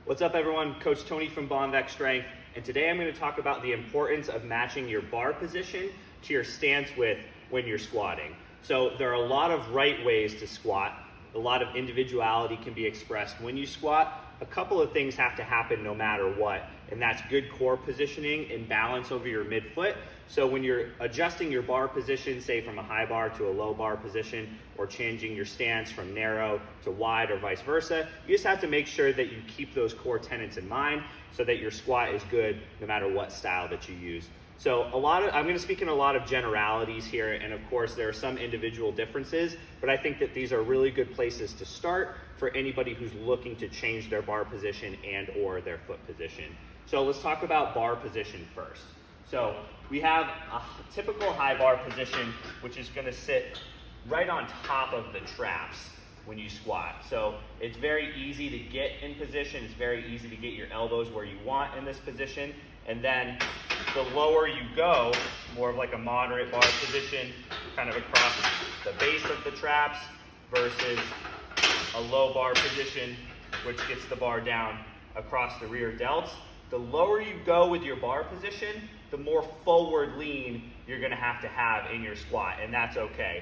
What's up everyone, Coach Tony from Bomvec Strength, and today I'm going to talk about the importance of matching your bar position to your stance width when you're squatting. So there are a lot of right ways to squat. A lot of individuality can be expressed when you squat. A couple of things have to happen no matter what, and that's good core positioning and balance over your midfoot. So when you're adjusting your bar position, say from a high bar to a low bar position, or changing your stance from narrow to wide or vice versa, you just have to make sure that you keep those core tenets in mind so that your squat is good no matter what style that you use. So I'm going to speak in a lot of generalities here, and of course there are some individual differences, but I think that these are really good places to start for anybody who's looking to change their bar position and or their foot position. So let's talk about bar position first. So we have a typical high bar position, which is going to sit right on top of the traps when you squat. So it's very easy to get in position. It's very easy to get your elbows where you want in this position. And then the lower you go, more of like a moderate bar position, kind of across the base of the traps, versus a low bar position, which gets the bar down across the rear delts. The lower you go with your bar position, the more forward lean you're gonna have in your squat, and that's okay.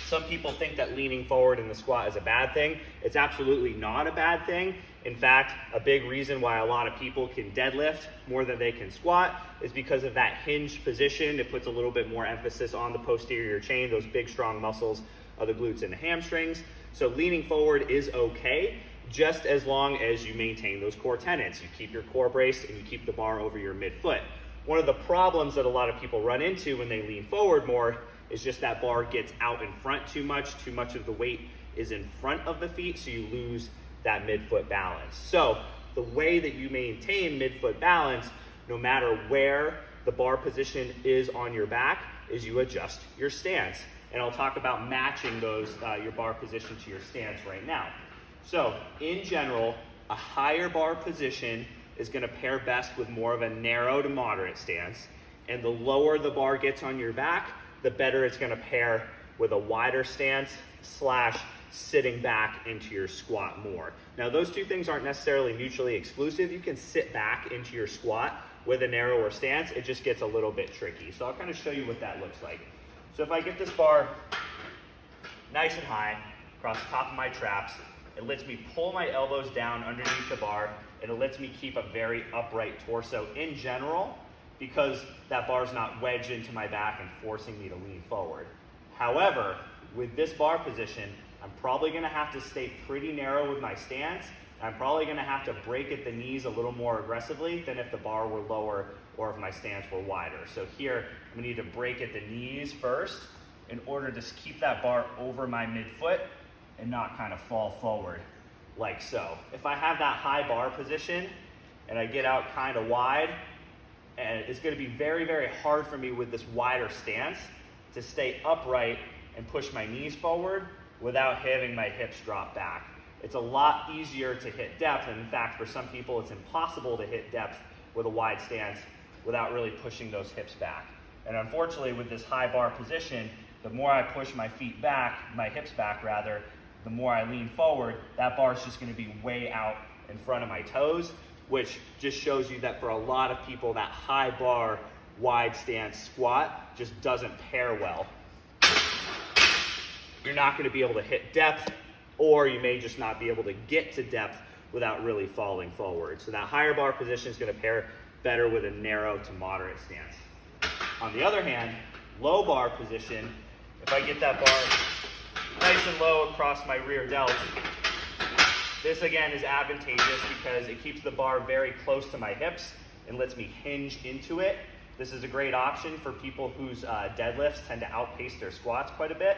Some people think that leaning forward in the squat is a bad thing. It's absolutely not a bad thing. In fact, a big reason why a lot of people can deadlift more than they can squat is because of that hinged position. It puts a little bit more emphasis on the posterior chain, those big strong muscles of the glutes and the hamstrings. So leaning forward is okay, just as long as you maintain those core tenets. You keep your core braced and you keep the bar over your midfoot. One of the problems that a lot of people run into when they lean forward more is just that bar gets out in front too much of the weight is in front of the feet, so you lose that midfoot balance. So the way that you maintain midfoot balance, no matter where the bar position is on your back, is you adjust your stance. And I'll talk about matching your bar position to your stance right now. So in general, a higher bar position is going to pair best with more of a narrow to moderate stance, and the lower the bar gets on your back, the better it's going to pair with a wider stance / sitting back into your squat more. Now those two things aren't necessarily mutually exclusive. You can sit back into your squat with a narrower stance. It just gets a little bit tricky. So I'll kind of show you what that looks like. So if I get this bar nice and high across the top of my traps, it lets me pull my elbows down underneath the bar, and it lets me keep a very upright torso in general, because that bar's not wedged into my back and forcing me to lean forward. However, with this bar position, I'm probably gonna have to stay pretty narrow with my stance. I'm probably gonna have to break at the knees a little more aggressively than if the bar were lower or if my stance were wider. So here, I'm gonna need to break at the knees first in order to keep that bar over my midfoot and not kind of fall forward like so. If I have that high bar position and I get out kind of wide, and it's going to be very, very hard for me with this wider stance to stay upright and push my knees forward without having my hips drop back. It's a lot easier to hit depth, and in fact, for some people, it's impossible to hit depth with a wide stance without really pushing those hips back. And unfortunately, with this high bar position, the more I push my feet back, my hips back rather, the more I lean forward, that bar is just going to be way out in front of my toes, which just shows you that for a lot of people, that high bar, wide stance squat just doesn't pair well. You're not going to be able to hit depth, or you may just not be able to get to depth without really falling forward. So that higher bar position is going to pair better with a narrow to moderate stance. On the other hand, low bar position, if I get that bar nice and low across my rear delt, this again is advantageous because it keeps the bar very close to my hips and lets me hinge into it. This is a great option for people whose deadlifts tend to outpace their squats quite a bit.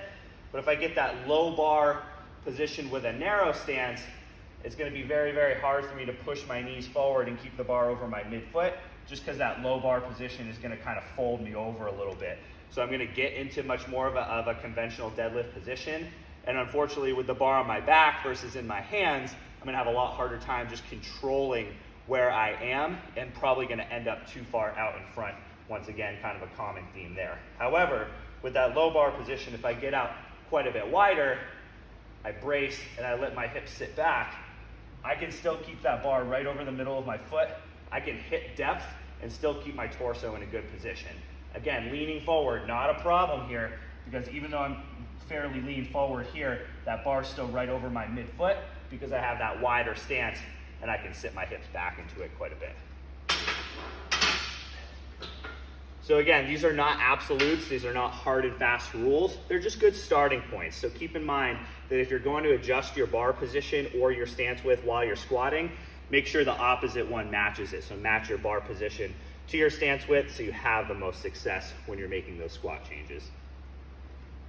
But if I get that low bar position with a narrow stance, it's going to be very, very hard for me to push my knees forward and keep the bar over my midfoot, just because that low bar position is going to kind of fold me over a little bit. So I'm going to get into much more of a conventional deadlift position. And unfortunately, with the bar on my back versus in my hands, I'm going to have a lot harder time just controlling where I am, and probably going to end up too far out in front. Once again, kind of a common theme there. However, with that low bar position, if I get out quite a bit wider, I brace and I let my hips sit back, I can still keep that bar right over the middle of my foot. I can hit depth and still keep my torso in a good position. Again, leaning forward, not a problem here, because even though I'm fairly lean forward here, that bar's still right over my midfoot because I have that wider stance and I can sit my hips back into it quite a bit. So again, these are not absolutes, these are not hard and fast rules, they're just good starting points. So keep in mind that if you're going to adjust your bar position or your stance width while you're squatting, make sure the opposite one matches it. So match your bar position to your stance width so you have the most success when you're making those squat changes.